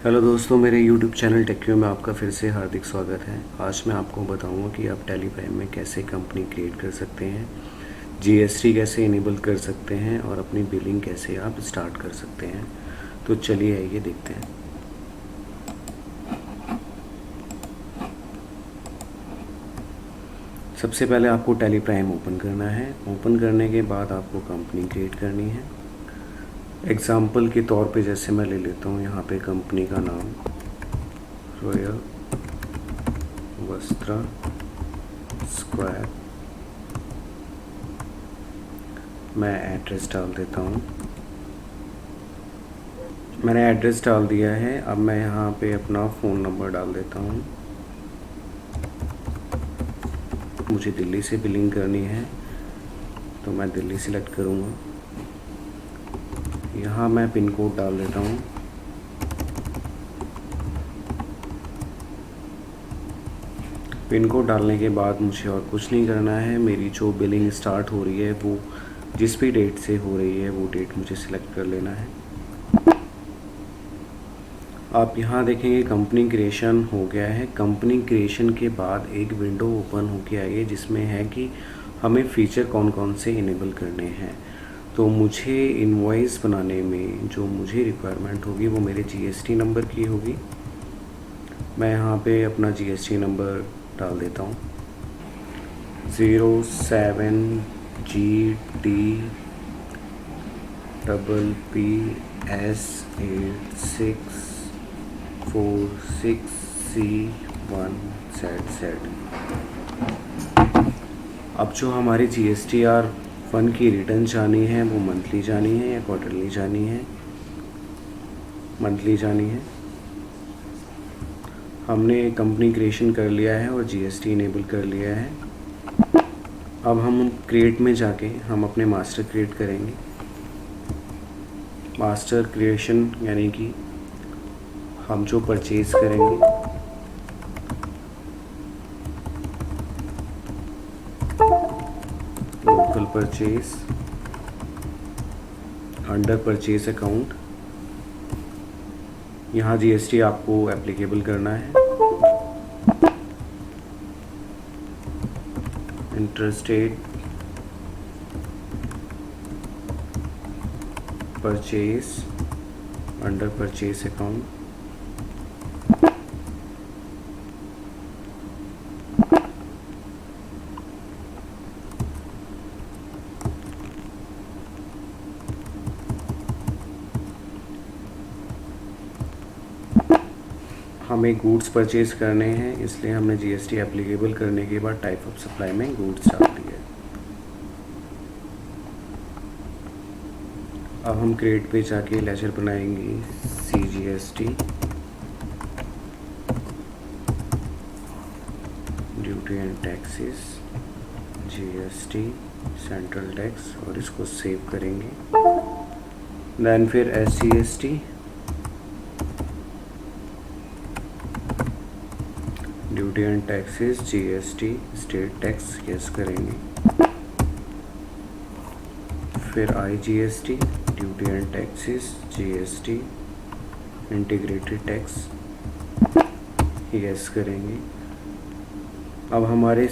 Hello दोस्तों, मेरे YouTube channel टेक्यू में आपका फिर से हार्दिक स्वागत है। आज मैं आपको बताऊंगा कि आप टैली प्राइम में कैसे कंपनी क्रिएट कर सकते हैं, जीएसटी कैसे इनेबल कर सकते हैं और अपनी बिलिंग कैसे आप स्टार्ट कर सकते हैं। तो चलिए आइए देखते हैं। सबसे पहले आपको टैली प्राइम ओपन करना है। ओपन करने के बाद आपको कंपनी क्रिएट करनी है। एग्ज़ाम्पल के तौर पे जैसे मैं ले लेता हूँ यहाँ पे कंपनी का नाम रॉयल वस्त्रा स्क्वायर। मैं एड्रेस डाल देता हूँ। मैंने एड्रेस डाल दिया है। अब मैं यहाँ पे अपना फ़ोन नंबर डाल देता हूँ। मुझे दिल्ली से बिलिंग करनी है तो मैं दिल्ली सिलेक्ट करूँगा। यहाँ मैं पिन कोड डाल देता हूँ। पिन कोड डालने के बाद मुझे और कुछ नहीं करना है। मेरी जो बिलिंग स्टार्ट हो रही है वो जिस भी डेट से हो रही है वो डेट मुझे सिलेक्ट कर लेना है। आप यहाँ देखेंगे कंपनी क्रिएशन हो गया है। कंपनी क्रिएशन के बाद एक विंडो ओपन होके आई है जिसमें है कि हमें फ़ीचर कौन कौन से इनेबल करने हैं। तो मुझे इनवॉइस बनाने में जो मुझे रिक्वायरमेंट होगी वो मेरे जीएसटी नंबर की होगी। मैं यहाँ पे अपना जीएसटी नंबर डाल देता हूँ 07GTPS8646C1ZZ। अब जो हमारी GSTR फंड की रिटर्न जानी है वो मंथली जानी है या क्वार्टरली जानी है? मंथली जानी है। हमने कंपनी क्रिएशन कर लिया है और जीएसटी इनेबल कर लिया है। अब हम क्रिएट में जाके हम अपने मास्टर क्रिएट करेंगे। मास्टर क्रिएशन यानी कि हम जो परचेज़ करेंगे local purchase under purchase account. यहाँ जीएसटी आपको एप्लीकेबल करना है। Interstate purchase under purchase account. हमें गुड्स परचेज करने हैं इसलिए हमने जीएसटी एप्लीकेबल करने के बाद टाइप ऑफ सप्लाई में गुड्स डाल दिया। अब हम क्रिएट पे जाके लेजर बनाएंगे CGST duty and taxes GST central tax और इसको सेव करेंगे। देन फिर SGST duty and taxes GST state tax yes करेंगे। फिर IGST duty and taxes GST integrated tax yes करेंगे। अब हमारे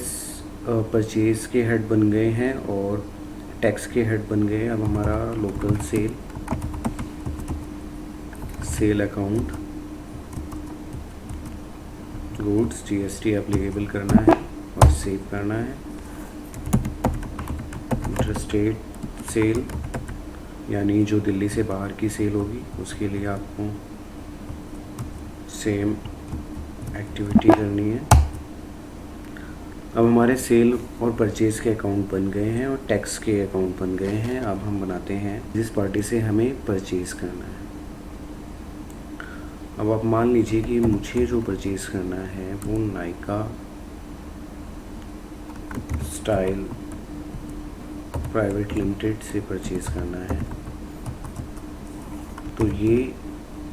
परचेज़ के हेड बन गए हैं और टैक्स के हेड बन गए। अब हमारा local sale account goods GST applicable करना है और सेव करना है। इंटरस्टेट सेल यानी जो दिल्ली से बाहर की सेल होगी उसके लिए आपको सेम एक्टिविटी करनी है। अब हमारे सेल और परचेज़ के अकाउंट बन गए हैं और टैक्स के अकाउंट बन गए हैं। अब हम बनाते हैं जिस पार्टी से हमें परचेज़ करना है। अब आप मान लीजिए कि मुझे जो परचेज़ करना है वो नायका स्टाइल प्राइवेट लिमिटेड से परचेज़ करना है। तो ये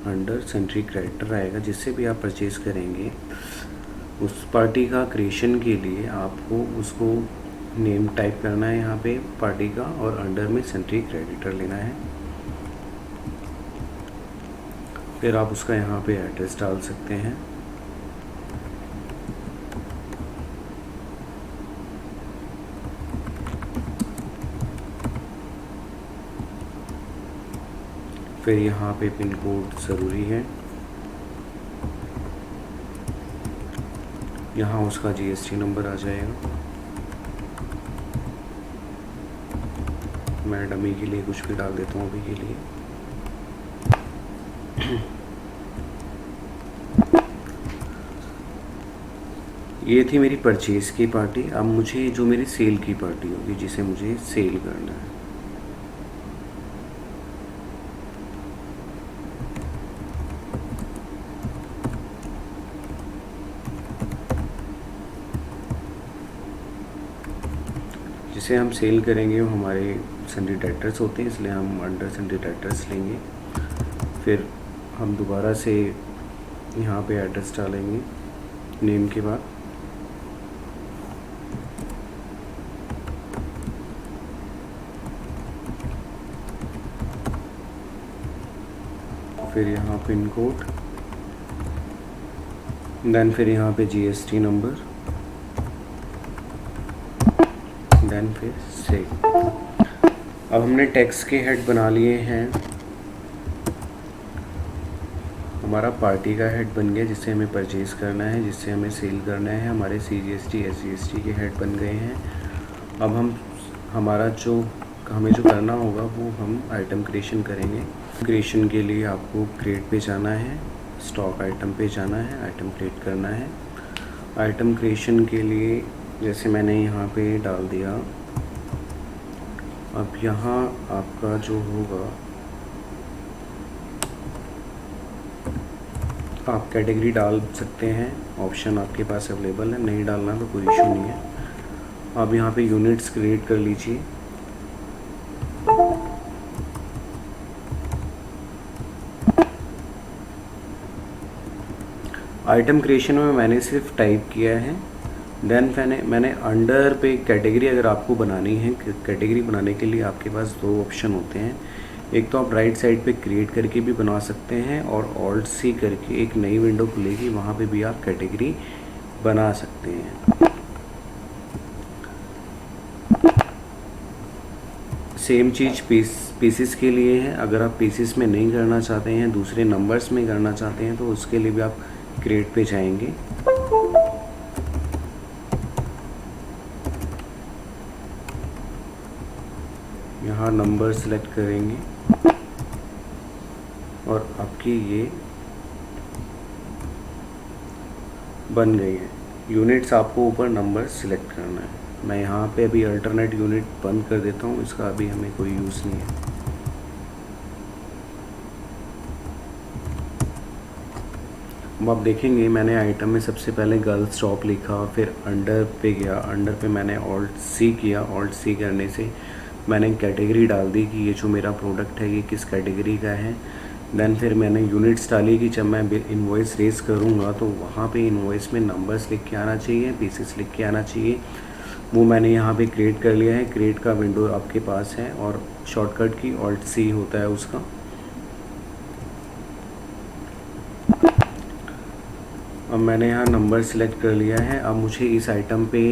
अंडर सेंट्री क्रेडिटर आएगा। जिससे भी आप परचेज़ करेंगे उस पार्टी का क्रिएशन के लिए आपको उसको नेम टाइप करना है यहाँ पे पार्टी का और अंडर में सेंट्री क्रेडिटर लेना है। फिर आप उसका यहाँ पे एड्रेस डाल सकते हैं। फिर यहाँ पे पिन कोड ज़रूरी है। यहाँ उसका जीएसटी नंबर आ जाएगा। मैं डमी के लिए कुछ भी डाल देता हूँ अभी के लिए। ये थी मेरी परचेज़ की पार्टी। अब मुझे जो मेरी सेल की पार्टी होगी, जिसे मुझे सेल करना है, जिसे हम सेल करेंगे वो हमारे सन्डे डेटर्स होते हैं, इसलिए हम अंडर सन्डे डेटर्स लेंगे। फिर हम दोबारा से यहाँ पे एड्रेस डालेंगे नेम के बाद। फिर यहाँ पिन कोड, देन फिर यहाँ पे जीएसटी नंबर, देन फिर सेल। अब हमने टैक्स के हेड बना लिए हैं। हमारा पार्टी का हेड बन गया जिससे हमें परचेज़ करना है, जिससे हमें सेल करना है। हमारे CGST SGST के हेड बन गए हैं। अब हमारा हमें जो करना होगा वो हम आइटम क्रिएशन करेंगे। क्रिएशन के लिए आपको क्रिएट पे जाना है, स्टॉक आइटम पे जाना है, आइटम क्रिएट करना है। आइटम क्रिएशन के लिए जैसे मैंने यहाँ पे डाल दिया, अब यहाँ आपका जो होगा, आप कैटेगरी डाल सकते हैं, ऑप्शन आपके पास अवेलेबल है। नहीं डालना तो कोई इशू नहीं है। अब यहाँ पे यूनिट्स क्रिएट कर लीजिए। आइटम क्रिएशन में मैंने सिर्फ टाइप किया है, देन मैंने अंडर पे कैटेगरी अगर आपको बनानी है, कैटेगरी बनाने के लिए आपके पास दो ऑप्शन होते हैं। एक तो आप राइट साइड पे क्रिएट करके भी बना सकते हैं, और ऑल्ट सी करके एक नई विंडो खुलेगी, वहाँ पे भी आप कैटेगरी बना सकते हैं। सेम चीज़ पीसेस के लिए है। अगर आप पीसेस में नहीं करना चाहते हैं, दूसरे नंबर्स में करना चाहते हैं, तो उसके लिए भी आप क्रिएट पे जाएंगे। यहाँ नंबर सेलेक्ट करेंगे और आपकी ये बन गई है। यूनिट्स आपको ऊपर नंबर सिलेक्ट करना है। मैं यहाँ पे अभी अल्टरनेट यूनिट बंद कर देता हूँ, इसका अभी हमें कोई यूज़ नहीं है। अब आप देखेंगे मैंने आइटम में सबसे पहले गर्ल्स शॉप लिखा, फिर अंडर पे गया, अंडर पे मैंने ऑल्ट सी किया। ऑल्ट सी करने से मैंने कैटेगरी डाल दी कि ये जो मेरा प्रोडक्ट है ये किस कैटेगरी का है। देन फिर मैंने यूनिट्स डाली कि जब मैं इनवॉइस रेज करूँगा तो वहाँ पे इनवॉइस में नंबर्स लिख के आना चाहिए, पीसेस लिख के आना चाहिए। वो मैंने यहाँ पे क्रिएट कर लिया है। क्रिएट का विंडो आपके पास है और शॉर्टकट की ऑल्ट सी होता है उसका। अब मैंने यहाँ नंबर सिलेक्ट कर लिया है। अब मुझे इस आइटम पे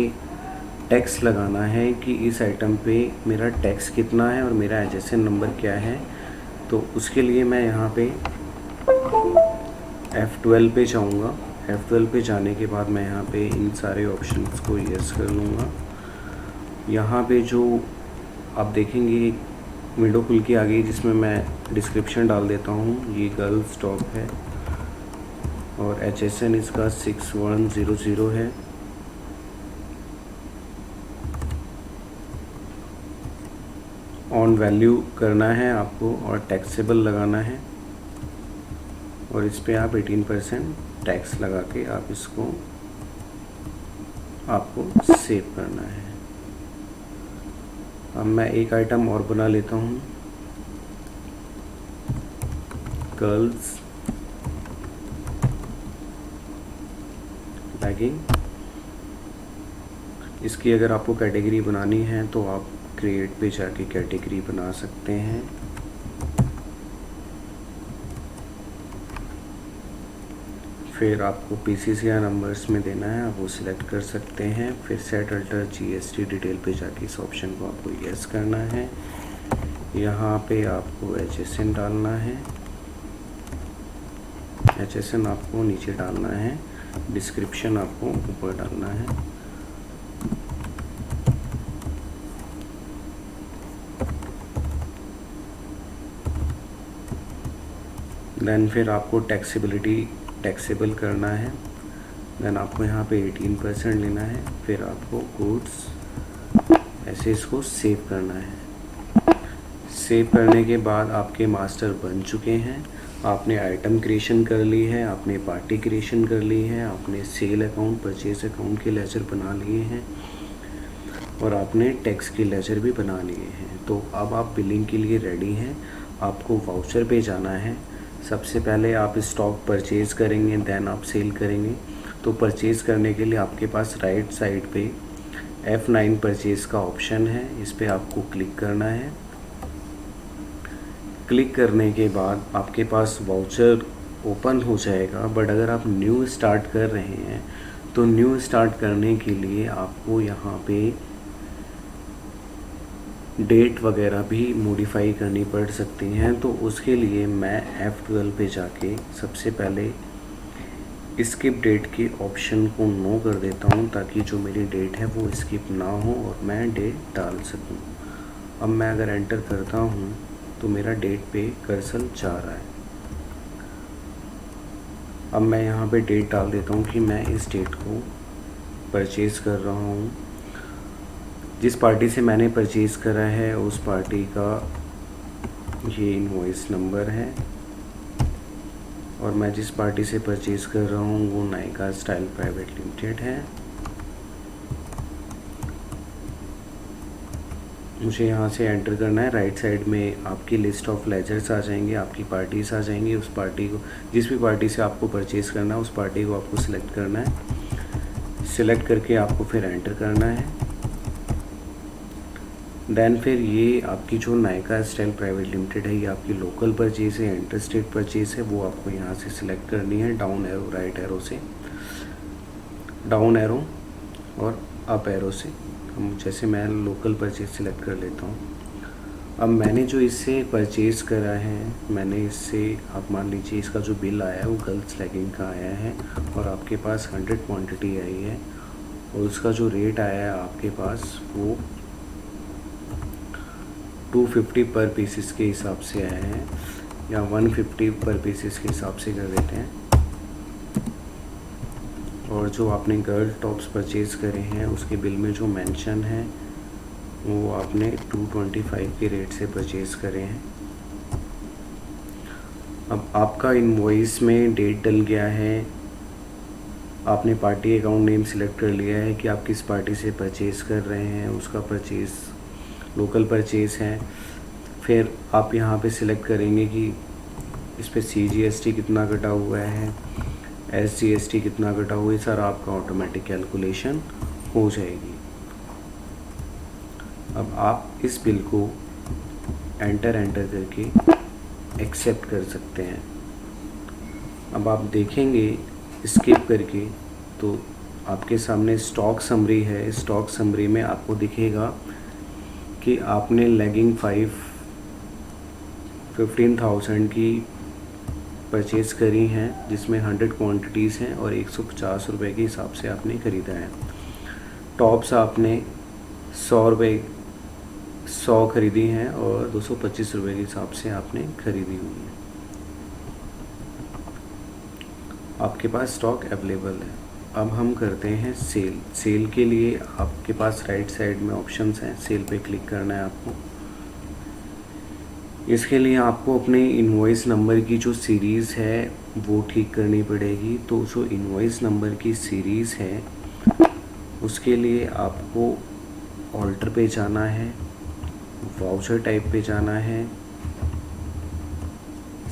टैक्स लगाना है कि इस आइटम पे मेरा टैक्स कितना है और मेरा एचएसएन नंबर क्या है। तो उसके लिए मैं यहाँ पे F12 पे जाऊँगा। F12 पे जाने के बाद मैं यहाँ पे इन सारे ऑप्शंस को यस कर लूँगा। यहाँ पे जो आप देखेंगे विंडो खुल के आ गई, जिसमें मैं डिस्क्रिप्शन डाल देता हूँ। ये गर्ल्स स्टॉक है और एचएसएन इसका 6100 है। ऑन वैल्यू करना है आपको और टैक्सेबल लगाना है, और इस पे आप 18% टैक्स लगा के आप इसको आपको सेव करना है। अब मैं एक आइटम और बना लेता हूँ, गर्ल्स बैगिंग। इसकी अगर आपको कैटेगरी बनानी है तो आप क्रिएट पे जाके कैटेगरी बना सकते हैं। फिर आपको PCCR नंबर्स में देना है, आप वो सिलेक्ट कर सकते हैं। फिर सेट अल्टर GST डिटेल पे जाके इस ऑप्शन को आपको यस करना है। यहाँ पे आपको HSN डालना है, HSN आपको नीचे डालना है, डिस्क्रिप्शन आपको ऊपर डालना है। देन फिर आपको टैक्सेबल करना है। देन आपको यहाँ पे 18% लेना है। फिर आपको गुड्स ऐसे इसको सेव करना है। सेव करने के बाद आपके मास्टर बन चुके हैं। आपने आइटम क्रिएशन कर ली है, आपने पार्टी क्रिएशन कर ली है, आपने सेल अकाउंट, परचेज अकाउंट के लेजर बना लिए हैं और आपने टैक्स के लेजर भी बना लिए हैं। तो अब आप बिलिंग के लिए रेडी हैं। आपको वाउचर पे जाना है। सबसे पहले आप स्टॉक परचेज़ करेंगे, देन आप सेल करेंगे। तो परचेज़ करने के लिए आपके पास राइट साइड पे F9 परचेज़ का ऑप्शन है, इस पर आपको क्लिक करना है। क्लिक करने के बाद आपके पास वाउचर ओपन हो जाएगा। बट अगर आप न्यू स्टार्ट कर रहे हैं तो न्यू स्टार्ट करने के लिए आपको यहाँ पे डेट वगैरह भी मॉडिफाई करनी पड़ सकती हैं। तो उसके लिए मैं F12 पे जाके सबसे पहले स्किप डेट के ऑप्शन को नो कर देता हूँ, ताकि जो मेरी डेट है वो स्किप ना हो और मैं डेट डाल सकूँ। अब मैं अगर एंटर करता हूँ तो मेरा डेट पे कर्सर जा रहा है। अब मैं यहाँ पे डेट डाल देता हूँ कि मैं इस डेट को परचेज़ कर रहा हूँ। जिस पार्टी से मैंने परचेज़ करा है उस पार्टी का ये इनवॉइस नंबर है और मैं जिस पार्टी से परचेज़ कर रहा हूँ वो नायका स्टाइल प्राइवेट लिमिटेड है। मुझे यहाँ से एंटर करना है। राइट साइड में आपकी लिस्ट ऑफ लेजर्स आ जाएंगे, आपकी पार्टीज आ जाएंगी। उस पार्टी को, जिस भी पार्टी से आपको परचेज़ करना है उस पार्टी को आपको सिलेक्ट करना है। सिलेक्ट करके आपको फिर एंटर करना है। देन फिर ये आपकी जो नायका स्टाइल प्राइवेट लिमिटेड है, ये आपकी लोकल परचेज़ है, इंटर स्टेट परचेज़ है, वो आपको यहाँ से सिलेक्ट करनी है। डाउन एरो, राइट एरो से, डाउन एरो और अप एरो से। जैसे मैं लोकल परचेज़ सिलेक्ट कर लेता हूँ। अब मैंने जो इससे परचेज़ करा है, मैंने इससे, आप मान लीजिए इसका जो बिल आया है वो गर्ल्स लेगिंग का आया है और आपके पास 100 क्वांटिटी आई है और उसका जो रेट आया है आपके पास वो 250 पर पीसेस के हिसाब से आया है, या 150 पर पीसेस के हिसाब से कर देते हैं। और जो आपने गर्ल टॉप्स परचेज़ करे हैं उसके बिल में जो मेंशन है वो आपने 225 के रेट से परचेज़ करे हैं। अब आपका इनवॉइस में डेट डल गया है, आपने पार्टी अकाउंट नेम सिलेक्ट कर लिया है कि आप किस पार्टी से परचेज़ कर रहे हैं, उसका परचेज़ लोकल परचेज़ है। फिर आप यहाँ पे सिलेक्ट करेंगे कि इस पर CGST कितना कटा हुआ है, SGST कितना कटा हुआ है, सारा आपका ऑटोमेटिक कैलकुलेशन हो जाएगी। अब आप इस बिल को एंटर करके एक्सेप्ट कर सकते हैं। अब आप देखेंगे स्किप करके तो आपके सामने स्टॉक समरी है। स्टॉक समरी में आपको दिखेगा कि आपने लेगिंग 15,000 की परचेज़ करी हैं, जिसमें 100 क्वांटिटीज़ हैं और 150 रुपये के हिसाब से आपने ख़रीदा है। टॉप्स आपने 100 ख़रीदी हैं और 225 रुपये के हिसाब से आपने ख़रीदी हुई है। आपके पास स्टॉक अवेलेबल है। अब हम करते हैं सेल। सेल के लिए आपके पास राइट साइड में ऑप्शंस हैं, सेल पे क्लिक करना है आपको। इसके लिए आपको अपने इनवॉइस नंबर की जो सीरीज़ है वो ठीक करनी पड़ेगी। तो जो इनवॉइस नंबर की सीरीज़ है उसके लिए आपको ऑल्टर पे जाना है, वाउचर टाइप पे जाना है,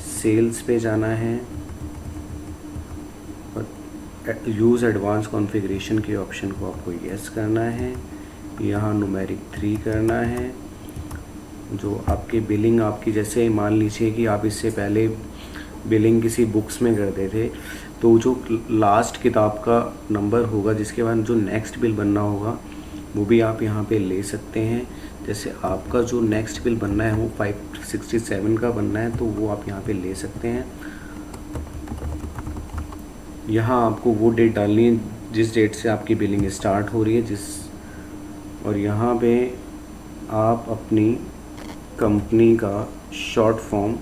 सेल्स पे जाना है और यूज़ एडवांस कॉन्फ़िगरेशन के ऑप्शन को आपको यस करना है। यहाँ न्यूमेरिक 3 करना है। जो आपकी बिलिंग, आपकी जैसे मान लीजिए कि आप इससे पहले बिलिंग किसी बुक्स में करते थे तो जो लास्ट किताब का नंबर होगा जिसके बाद जो नेक्स्ट बिल बनना होगा वो भी आप यहाँ पे ले सकते हैं। जैसे आपका जो नेक्स्ट बिल बनना है वो 567 का बनना है, तो वो आप यहाँ पे ले सकते हैं। यहाँ आपको वो डेट डालनी है जिस डेट से आपकी बिलिंग स्टार्ट हो रही है, और यहाँ पे आप अपनी कंपनी का शॉर्ट फॉर्म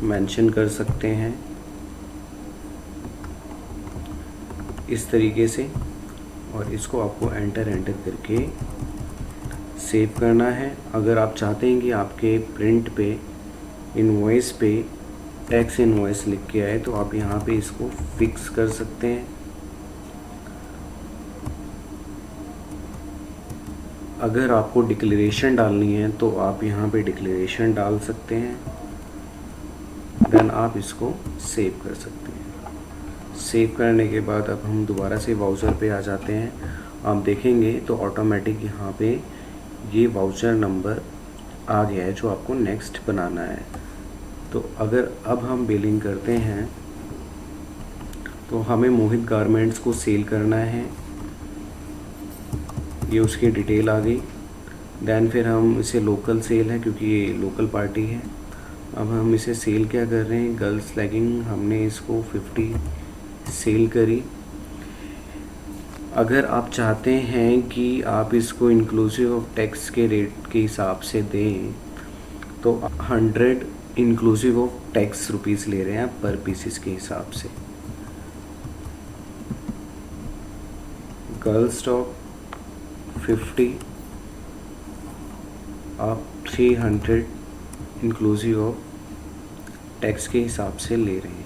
मेंशन कर सकते हैं इस तरीके से, और इसको आपको एंटर करके सेव करना है। अगर आप चाहते हैं कि आपके प्रिंट पे इनवॉइस पे टैक्स इनवॉइस लिख के आए तो आप यहाँ पे इसको फिक्स कर सकते हैं। अगर आपको डिक्लेरेशन डालनी है तो आप यहाँ पे डिक्लेरेशन डाल सकते हैं, देन आप इसको सेव कर सकते हैं। सेव करने के बाद अब हम दोबारा से वाउचर पे आ जाते हैं। आप देखेंगे तो ऑटोमेटिक यहाँ पे ये वाउचर नंबर आ गया है जो आपको नेक्स्ट बनाना है। तो अगर अब हम बिलिंग करते हैं तो हमें मोहित गारमेंट्स को सेल करना है, ये उसकी डिटेल आ गई। देन फिर हम इसे लोकल सेल है क्योंकि ये लोकल पार्टी है। अब हम इसे सेल क्या कर रहे हैं, गर्ल्स लेगिंग, हमने इसको 50 सेल करी। अगर आप चाहते हैं कि आप इसको इंक्लूसिव ऑफ टैक्स के रेट के हिसाब से दें तो 100 इंक्लूसिव ऑफ टैक्स रुपीस ले रहे हैं पर पीसेस के हिसाब से। गर्ल स्टॉक 50, आप 300 इंक्लूसिव ऑफ टैक्स के हिसाब से ले रहे हैं।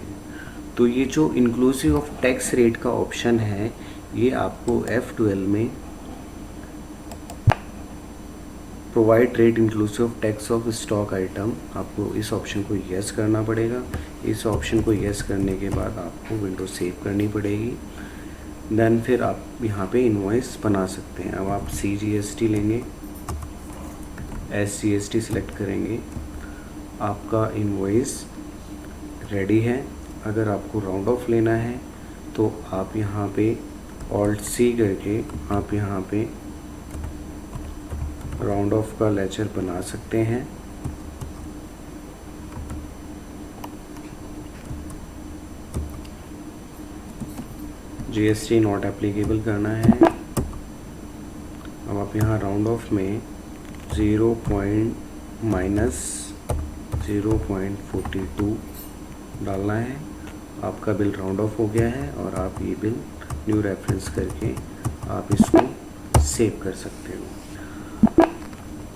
तो ये जो इंक्लूसिव ऑफ टैक्स रेट का ऑप्शन है ये आपको F12 में provide rate inclusive of tax of stock item, आपको इस ऑप्शन को यस करना पड़ेगा। इस ऑप्शन को यस करने के बाद आपको विंडो सेव करनी पड़ेगी। देन फिर आप यहाँ पे इनवॉइस बना सकते हैं। अब आप CGST लेंगे, SGST सिलेक्ट करेंगे, आपका इनवॉइस रेडी है। अगर आपको राउंड ऑफ लेना है तो आप यहाँ पे Alt+C करके आप यहाँ पे राउंड ऑफ का लेजर बना सकते हैं। GST नॉट एप्लीकेबल करना है। अब आप यहाँ राउंड ऑफ में 0.42 डालना है। आपका बिल राउंड ऑफ हो गया है और आप ये बिल न्यू रेफरेंस करके आप इसको सेव कर सकते हो।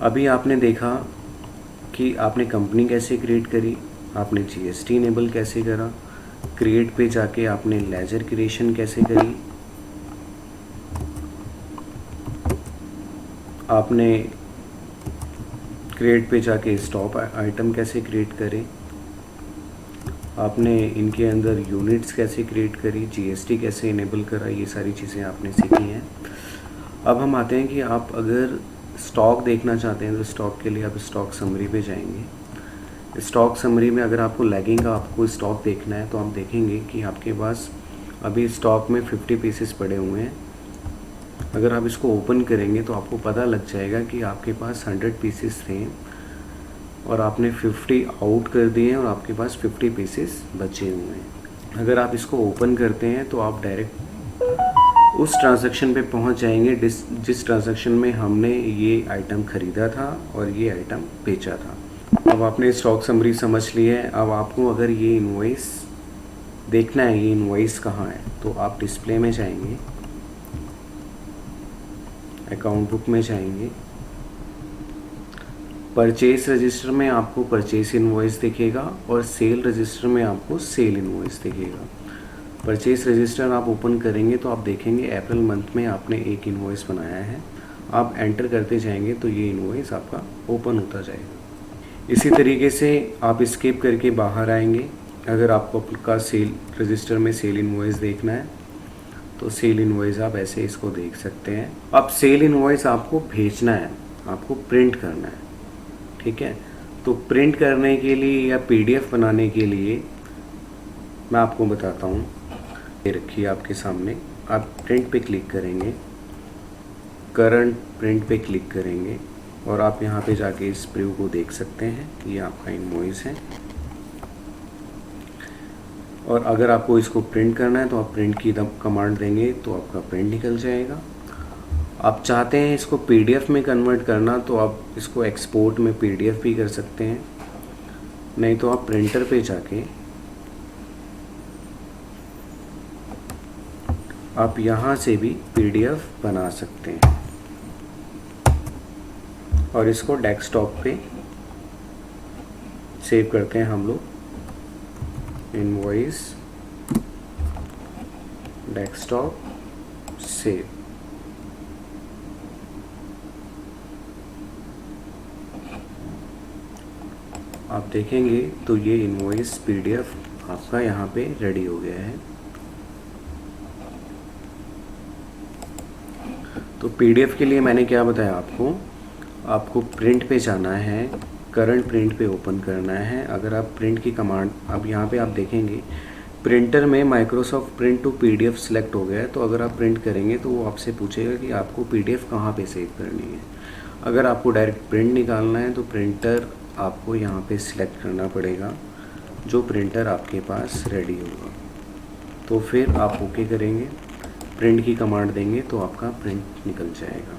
अभी आपने देखा कि आपने कंपनी कैसे क्रिएट करी, आपने GST इनेबल कैसे करा, क्रिएट पे जाके आपने लेजर क्रिएशन कैसे करी, आपने क्रिएट पे जाके स्टॉक आइटम कैसे क्रिएट करे, आपने इनके अंदर यूनिट्स कैसे क्रिएट करी, GST कैसे इनेबल करा, ये सारी चीज़ें आपने सीखी हैं। अब हम आते हैं कि आप अगर स्टॉक देखना चाहते हैं तो स्टॉक के लिए आप स्टॉक समरी पे जाएंगे। स्टॉक समरी में अगर आपको लैगिंग का आपको स्टॉक देखना है तो आप देखेंगे कि आपके पास अभी स्टॉक में 50 पीसेस पड़े हुए हैं। अगर आप इसको ओपन करेंगे तो आपको पता लग जाएगा कि आपके पास 100 पीसेस थे और आपने 50 आउट कर दिए हैं और आपके पास 50 पीसेस बचे हुए हैं। अगर आप इसको ओपन करते हैं तो आप डायरेक्ट उस ट्रांजैक्शन पे पहुंच जाएंगे जिस ट्रांजैक्शन में हमने ये आइटम ख़रीदा था और ये आइटम बेचा था। अब आपने स्टॉक समरी समझ ली है। अब आपको अगर ये इनवॉइस देखना है, ये इनवॉइस कहाँ है, तो आप डिस्प्ले में जाएंगे, अकाउंट बुक में जाएंगे, परचेज रजिस्टर में आपको परचेज इनवॉइस दिखेगा और सेल रजिस्टर में आपको सेल इनवॉइस दिखेगा। परचेज रजिस्टर आप ओपन करेंगे तो आप देखेंगे अप्रैल मंथ में आपने एक इनवॉइस बनाया है। आप एंटर करते जाएंगे तो ये इनवॉइस आपका ओपन होता जाएगा। इसी तरीके से आप स्किप करके बाहर आएंगे। अगर आपको आपका सेल रजिस्टर में सेल इनवॉइस देखना है तो सेल इनवॉइस आप ऐसे इसको देख सकते हैं। अब सेल इनवॉइस आपको भेजना है, आपको प्रिंट करना है, ठीक है। तो प्रिंट करने के लिए या PDF बनाने के लिए मैं आपको बताता हूँ। ये रखिए आपके सामने, आप प्रिंट पे क्लिक करेंगे, करंट प्रिंट पे क्लिक करेंगे और आप यहाँ पे जाके इस प्रीव्यू को देख सकते हैं कि ये आपका इनवॉइस है। और अगर आपको इसको प्रिंट करना है तो आप प्रिंट की कमांड देंगे तो आपका प्रिंट निकल जाएगा। आप चाहते हैं इसको पीडीएफ में कन्वर्ट करना तो आप इसको एक्सपोर्ट में पीडीएफ भी कर सकते हैं, नहीं तो आप प्रिंटर पे जाके आप यहाँ से भी पीडीएफ बना सकते हैं और इसको डेस्कटॉप पे सेव करते हैं हम लोग। Invoice desktop save. आप देखेंगे तो ये इनवॉइस पीडीएफ आपका यहाँ पे रेडी हो गया है। तो पीडीएफ के लिए मैंने क्या बताया आपको प्रिंट पे जाना है, करंट प्रिंट पे ओपन करना है। अगर आप प्रिंट की कमांड, अब यहाँ पे आप देखेंगे प्रिंटर में Microsoft print to PDF select हो गया है। तो अगर आप प्रिंट करेंगे तो वो आपसे पूछेगा कि आपको पीडीएफ कहाँ पे सेव करनी है। अगर आपको डायरेक्ट प्रिंट निकालना है तो प्रिंटर आपको यहाँ पे सिलेक्ट करना पड़ेगा, जो प्रिंटर आपके पास रेडी होगा। तो फिर आप ओके करेंगे, प्रिंट की कमांड देंगे तो आपका प्रिंट निकल जाएगा।